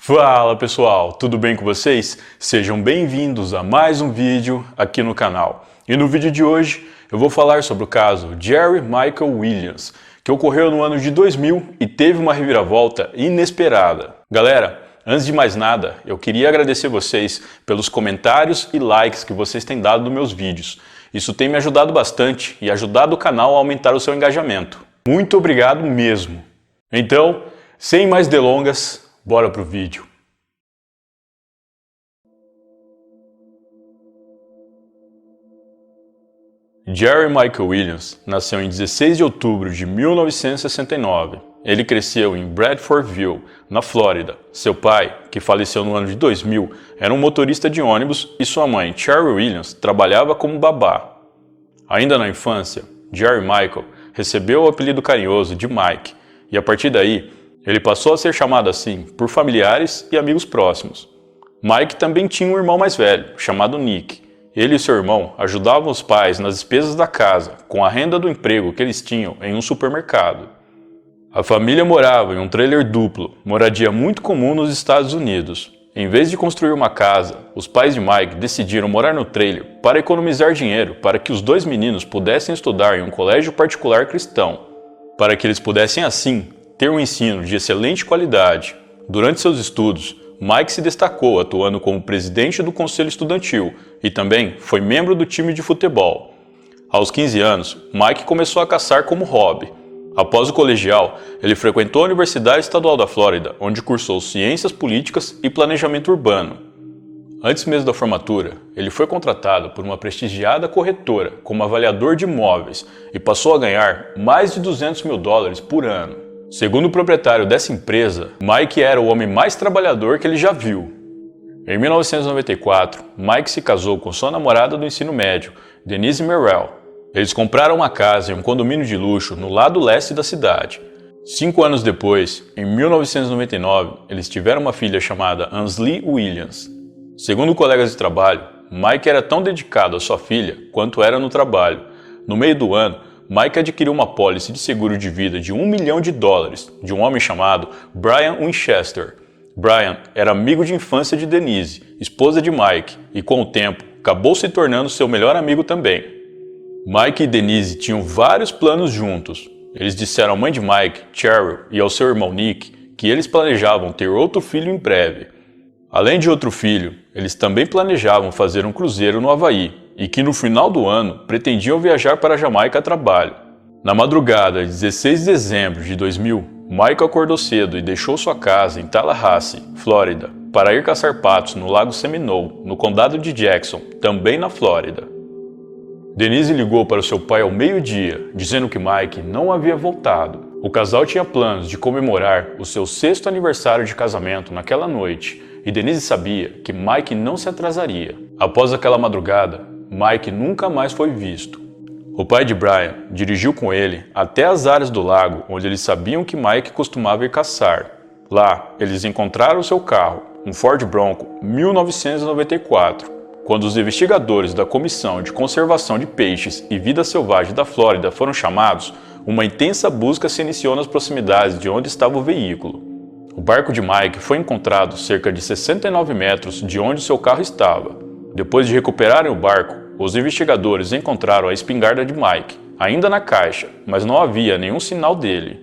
Fala pessoal, tudo bem com vocês? Sejam bem-vindos a mais um vídeo aqui no canal. E no vídeo de hoje eu vou falar sobre o caso Jerry Michael Williams, que ocorreu no ano de 2000 e teve uma reviravolta inesperada. Galera, antes de mais nada, eu queria agradecer vocês pelos comentários e likes que vocês têm dado nos meus vídeos. Isso tem me ajudado bastante e ajudado o canal a aumentar o seu engajamento. Muito obrigado mesmo! Então, sem mais delongas, bora pro vídeo. Jerry Michael Williams nasceu em 16 de outubro de 1969. Ele cresceu em Bradfordville, na Flórida. Seu pai, que faleceu no ano de 2000, era um motorista de ônibus e sua mãe, Cherry Williams, trabalhava como babá. Ainda na infância, Jerry Michael recebeu o apelido carinhoso de Mike, e a partir daí, ele passou a ser chamado assim por familiares e amigos próximos. Mike também tinha um irmão mais velho, chamado Nick. Ele e seu irmão ajudavam os pais nas despesas da casa, com a renda do emprego que eles tinham em um supermercado. A família morava em um trailer duplo, moradia muito comum nos Estados Unidos. Em vez de construir uma casa, os pais de Mike decidiram morar no trailer para economizar dinheiro para que os dois meninos pudessem estudar em um colégio particular cristão, para que eles pudessem assim ter um ensino de excelente qualidade. Durante seus estudos, Mike se destacou atuando como presidente do conselho estudantil e também foi membro do time de futebol. Aos 15 anos, Mike começou a caçar como hobby. Após o colegial, ele frequentou a Universidade Estadual da Flórida, onde cursou Ciências Políticas e Planejamento Urbano. Antes mesmo da formatura, ele foi contratado por uma prestigiada corretora como avaliador de imóveis e passou a ganhar mais de $200 mil por ano. Segundo o proprietário dessa empresa, Mike era o homem mais trabalhador que ele já viu. Em 1994, Mike se casou com sua namorada do ensino médio, Denise Merrill. Eles compraram uma casa em um condomínio de luxo no lado leste da cidade. 5 anos depois, em 1999, eles tiveram uma filha chamada Ansley Williams. Segundo colegas de trabalho, Mike era tão dedicado à sua filha quanto era no trabalho. No meio do ano, Mike adquiriu uma pólice de seguro de vida de $1 milhão de um homem chamado Brian Winchester. Brian era amigo de infância de Denise, esposa de Mike, e com o tempo acabou se tornando seu melhor amigo também. Mike e Denise tinham vários planos juntos. Eles disseram à mãe de Mike, Cheryl, e ao seu irmão Nick que eles planejavam ter outro filho em breve. Além de outro filho, eles também planejavam fazer um cruzeiro no Havaí, e que no final do ano pretendiam viajar para a Jamaica a trabalho. Na madrugada de 16 de dezembro de 2000, Michael acordou cedo e deixou sua casa em Tallahassee, Flórida, para ir caçar patos no Lago Seminole, no condado de Jackson, também na Flórida. Denise ligou para o seu pai ao meio-dia, dizendo que Mike não havia voltado. O casal tinha planos de comemorar o seu 6º aniversário de casamento naquela noite, e Denise sabia que Mike não se atrasaria. Após aquela madrugada, Mike nunca mais foi visto. O pai de Brian dirigiu com ele até as áreas do lago onde eles sabiam que Mike costumava ir caçar. Lá, eles encontraram seu carro, um Ford Bronco 1994. Quando os investigadores da Comissão de Conservação de Peixes e Vida Selvagem da Flórida foram chamados, uma intensa busca se iniciou nas proximidades de onde estava o veículo. O barco de Mike foi encontrado cerca de 69 metros de onde seu carro estava. Depois de recuperarem o barco, os investigadores encontraram a espingarda de Mike, ainda na caixa, mas não havia nenhum sinal dele.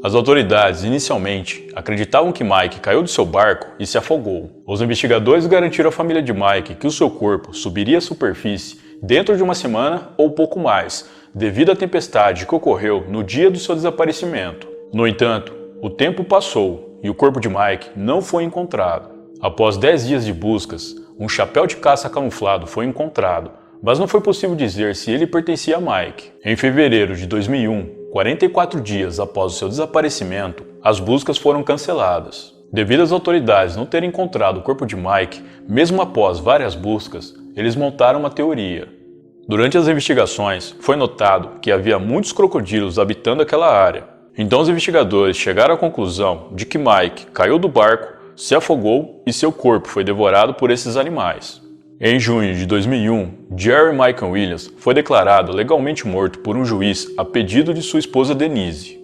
As autoridades inicialmente acreditavam que Mike caiu do seu barco e se afogou. Os investigadores garantiram à família de Mike que o seu corpo subiria à superfície dentro de uma semana ou pouco mais, devido à tempestade que ocorreu no dia do seu desaparecimento. No entanto, o tempo passou e o corpo de Mike não foi encontrado. Após 10 dias de buscas, um chapéu de caça camuflado foi encontrado, mas não foi possível dizer se ele pertencia a Mike. Em fevereiro de 2001, 44 dias após o seu desaparecimento, as buscas foram canceladas. Devido às autoridades não terem encontrado o corpo de Mike, mesmo após várias buscas, eles montaram uma teoria. Durante as investigações, foi notado que havia muitos crocodilos habitando aquela área. Então os investigadores chegaram à conclusão de que Mike caiu do barco, se afogou e seu corpo foi devorado por esses animais. Em junho de 2001, Jerry Michael Williams foi declarado legalmente morto por um juiz a pedido de sua esposa Denise.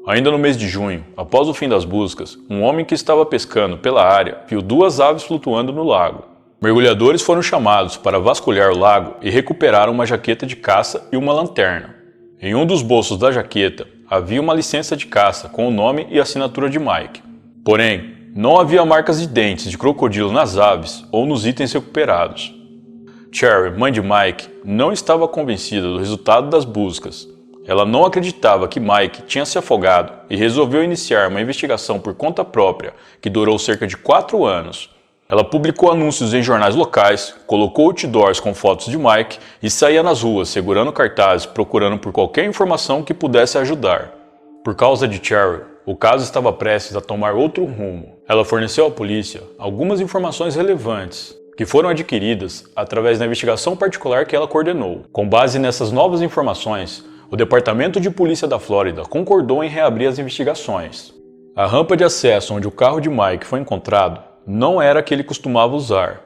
Ainda no mês de junho, após o fim das buscas, um homem que estava pescando pela área viu 2 aves flutuando no lago. Mergulhadores foram chamados para vasculhar o lago e recuperaram uma jaqueta de caça e uma lanterna. Em um dos bolsos da jaqueta havia uma licença de caça com o nome e assinatura de Mike. Porém, não havia marcas de dentes de crocodilo nas aves ou nos itens recuperados. Cherry, mãe de Mike, não estava convencida do resultado das buscas. Ela não acreditava que Mike tinha se afogado e resolveu iniciar uma investigação por conta própria que durou cerca de 4 anos. Ela publicou anúncios em jornais locais, colocou outdoors com fotos de Mike e saía nas ruas segurando cartazes procurando por qualquer informação que pudesse ajudar. Por causa de Cherry, o caso estava prestes a tomar outro rumo. Ela forneceu à polícia algumas informações relevantes que foram adquiridas através da investigação particular que ela coordenou. Com base nessas novas informações, o Departamento de Polícia da Flórida concordou em reabrir as investigações. A rampa de acesso onde o carro de Mike foi encontrado não era a que ele costumava usar.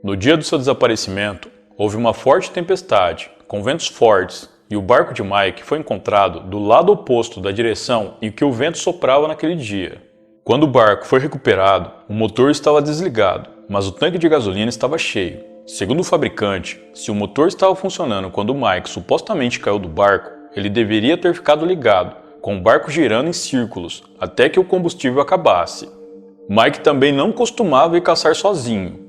No dia do seu desaparecimento, houve uma forte tempestade, com ventos fortes, e o barco de Mike foi encontrado do lado oposto da direção em que o vento soprava naquele dia. Quando o barco foi recuperado, o motor estava desligado, mas o tanque de gasolina estava cheio. Segundo o fabricante, se o motor estava funcionando quando Mike supostamente caiu do barco, ele deveria ter ficado ligado, com o barco girando em círculos, até que o combustível acabasse. Mike também não costumava ir caçar sozinho.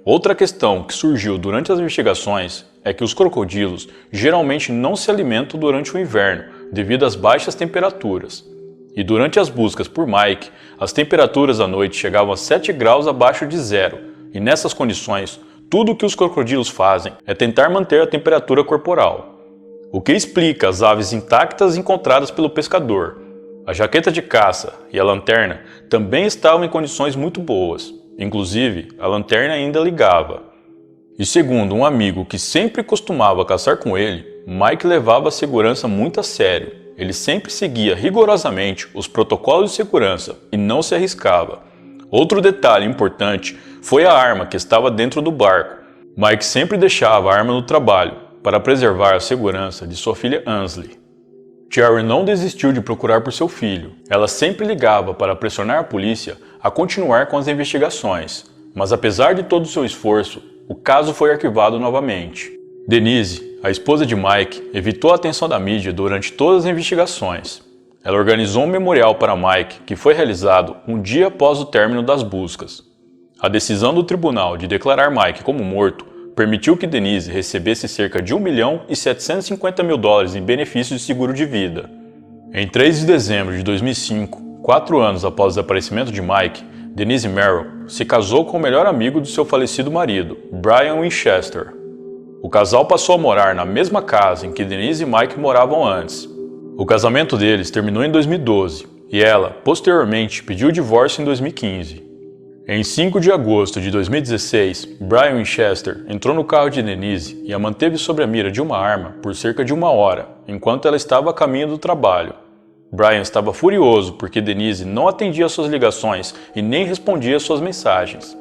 Outra questão que surgiu durante as investigações é que os crocodilos geralmente não se alimentam durante o inverno, devido às baixas temperaturas. E durante as buscas por Mike, as temperaturas à noite chegavam a 7 graus abaixo de zero, e nessas condições, tudo o que os crocodilos fazem é tentar manter a temperatura corporal. O que explica as aves intactas encontradas pelo pescador. A jaqueta de caça e a lanterna também estavam em condições muito boas. Inclusive, a lanterna ainda ligava. E segundo um amigo que sempre costumava caçar com ele, Mike levava a segurança muito a sério. Ele sempre seguia rigorosamente os protocolos de segurança e não se arriscava. Outro detalhe importante foi a arma que estava dentro do barco. Mike sempre deixava a arma no trabalho para preservar a segurança de sua filha Ansley. Cherry não desistiu de procurar por seu filho. Ela sempre ligava para pressionar a polícia a continuar com as investigações, mas apesar de todo o seu esforço, o caso foi arquivado novamente. Denise, a esposa de Mike, evitou a atenção da mídia durante todas as investigações. Ela organizou um memorial para Mike que foi realizado um dia após o término das buscas. A decisão do tribunal de declarar Mike como morto permitiu que Denise recebesse cerca de $1.750.000 em benefícios de seguro de vida. Em 3 de dezembro de 2005, 4 anos após o desaparecimento de Mike, Denise Merrill se casou com o melhor amigo do seu falecido marido, Brian Winchester. O casal passou a morar na mesma casa em que Denise e Mike moravam antes. O casamento deles terminou em 2012 e ela, posteriormente, pediu o divórcio em 2015. Em 5 de agosto de 2016, Brian Winchester entrou no carro de Denise e a manteve sob a mira de uma arma por cerca de 1 hora, enquanto ela estava a caminho do trabalho. Brian estava furioso porque Denise não atendia suas ligações e nem respondia suas mensagens.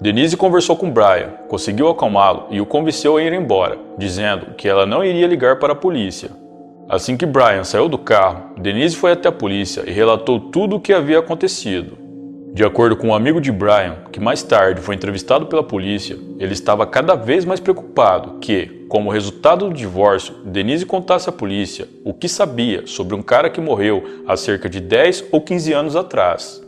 Denise conversou com Brian, conseguiu acalmá-lo e o convenceu a ir embora, dizendo que ela não iria ligar para a polícia. Assim que Brian saiu do carro, Denise foi até a polícia e relatou tudo o que havia acontecido. De acordo com um amigo de Brian, que mais tarde foi entrevistado pela polícia, ele estava cada vez mais preocupado que, como resultado do divórcio, Denise contasse à polícia o que sabia sobre um cara que morreu há cerca de 10 ou 15 anos atrás.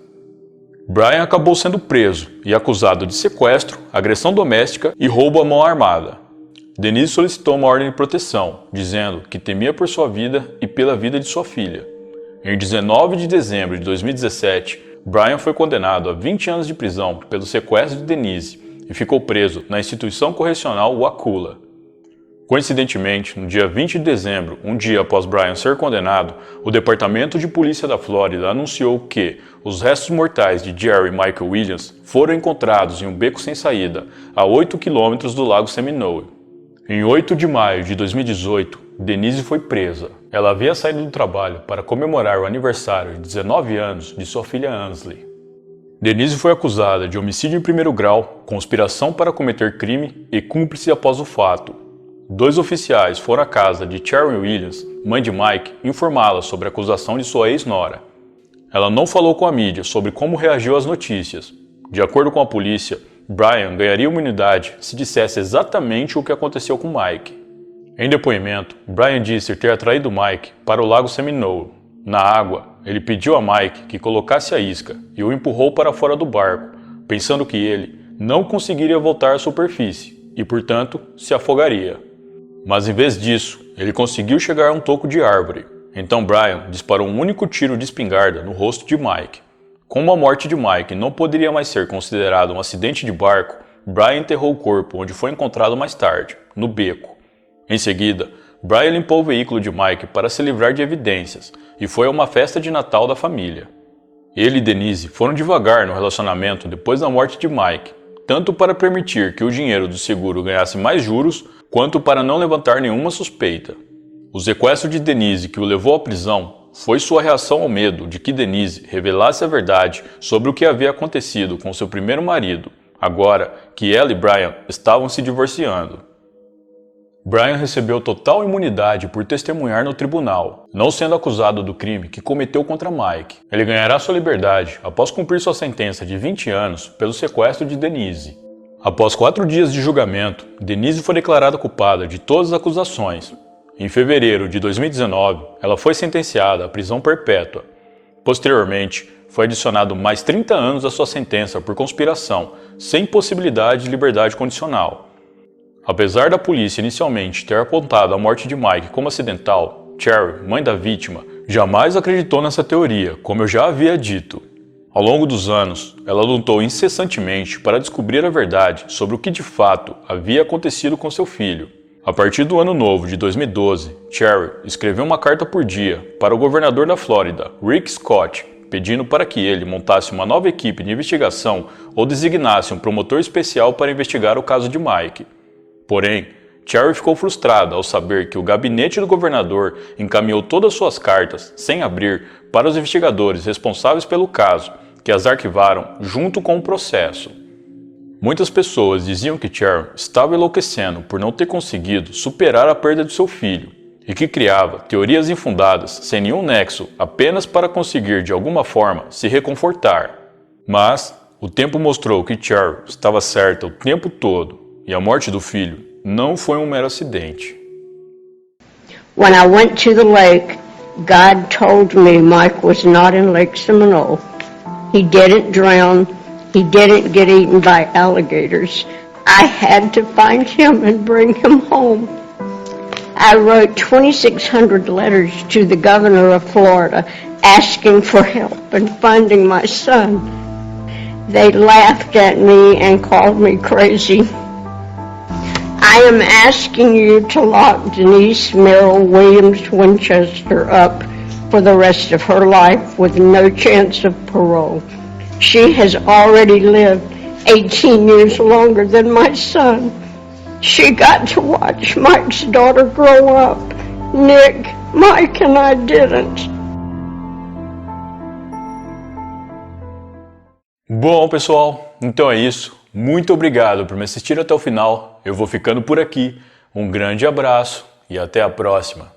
Brian acabou sendo preso e acusado de sequestro, agressão doméstica e roubo à mão armada. Denise solicitou uma ordem de proteção, dizendo que temia por sua vida e pela vida de sua filha. Em 19 de dezembro de 2017, Brian foi condenado a 20 anos de prisão pelo sequestro de Denise e ficou preso na instituição correcional Wakulla. Coincidentemente, no dia 20 de dezembro, um dia após Brian ser condenado, o Departamento de Polícia da Flórida anunciou que os restos mortais de Jerry Michael Williams foram encontrados em um beco sem saída, a 8 quilômetros do Lago Seminole. Em 8 de maio de 2018, Denise foi presa. Ela havia saído do trabalho para comemorar o aniversário de 19 anos de sua filha Ansley. Denise foi acusada de homicídio em primeiro grau, conspiração para cometer crime e cúmplice após o fato. 2 oficiais foram à casa de Cheryl Williams, mãe de Mike, informá-la sobre a acusação de sua ex-nora. Ela não falou com a mídia sobre como reagiu às notícias. De acordo com a polícia, Brian ganharia imunidade se dissesse exatamente o que aconteceu com Mike. Em depoimento, Brian disse ter atraído Mike para o lago Seminole. Na água, ele pediu a Mike que colocasse a isca e o empurrou para fora do barco, pensando que ele não conseguiria voltar à superfície e, portanto, se afogaria. Mas em vez disso, ele conseguiu chegar a um toco de árvore. Então Brian disparou um único tiro de espingarda no rosto de Mike. Como a morte de Mike não poderia mais ser considerado um acidente de barco, Brian enterrou o corpo onde foi encontrado mais tarde, no beco. Em seguida, Brian limpou o veículo de Mike para se livrar de evidências e foi a uma festa de Natal da família. Ele e Denise foram devagar no relacionamento depois da morte de Mike, tanto para permitir que o dinheiro do seguro ganhasse mais juros, quanto para não levantar nenhuma suspeita. O sequestro de Denise que o levou à prisão foi sua reação ao medo de que Denise revelasse a verdade sobre o que havia acontecido com seu primeiro marido, agora que ela e Brian estavam se divorciando. Brian recebeu total imunidade por testemunhar no tribunal, não sendo acusado do crime que cometeu contra Mike. Ele ganhará sua liberdade após cumprir sua sentença de 20 anos pelo sequestro de Denise. Após 4 dias de julgamento, Denise foi declarada culpada de todas as acusações. Em fevereiro de 2019, ela foi sentenciada à prisão perpétua. Posteriormente, foi adicionado mais 30 anos à sua sentença por conspiração, sem possibilidade de liberdade condicional. Apesar da polícia inicialmente ter apontado a morte de Mike como acidental, Cheryl, mãe da vítima, jamais acreditou nessa teoria, como eu já havia dito. Ao longo dos anos, ela lutou incessantemente para descobrir a verdade sobre o que de fato havia acontecido com seu filho. A partir do ano novo de 2012, Cheryl escreveu uma carta por dia para o governador da Flórida, Rick Scott, pedindo para que ele montasse uma nova equipe de investigação ou designasse um promotor especial para investigar o caso de Mike. Porém, Cheryl ficou frustrada ao saber que o gabinete do governador encaminhou todas suas cartas, sem abrir, para os investigadores responsáveis pelo caso, que as arquivaram junto com o processo. Muitas pessoas diziam que Cheryl estava enlouquecendo por não ter conseguido superar a perda de seu filho e que criava teorias infundadas sem nenhum nexo apenas para conseguir de alguma forma se reconfortar. Mas o tempo mostrou que Cheryl estava certa o tempo todo e a morte do filho não foi um mero acidente. When I went to the lake, God told me Mike was not in Lake Seminole. He didn't drown. He didn't get eaten by alligators. I had to find him and bring him home. I wrote 2,600 letters to the governor of Florida asking for help in finding my son. They laughed at me and called me crazy. I am asking you to lock Denise Merrill Williams Winchester up for the rest of her life with no chance of parole. She has already lived 18 years longer than my son. She got to watch Mike's daughter grow up. Nick, Mike and I didn't. Bom, pessoal, então é isso. Muito obrigado por me assistir até o final. Eu vou ficando por aqui. Um grande abraço e até a próxima.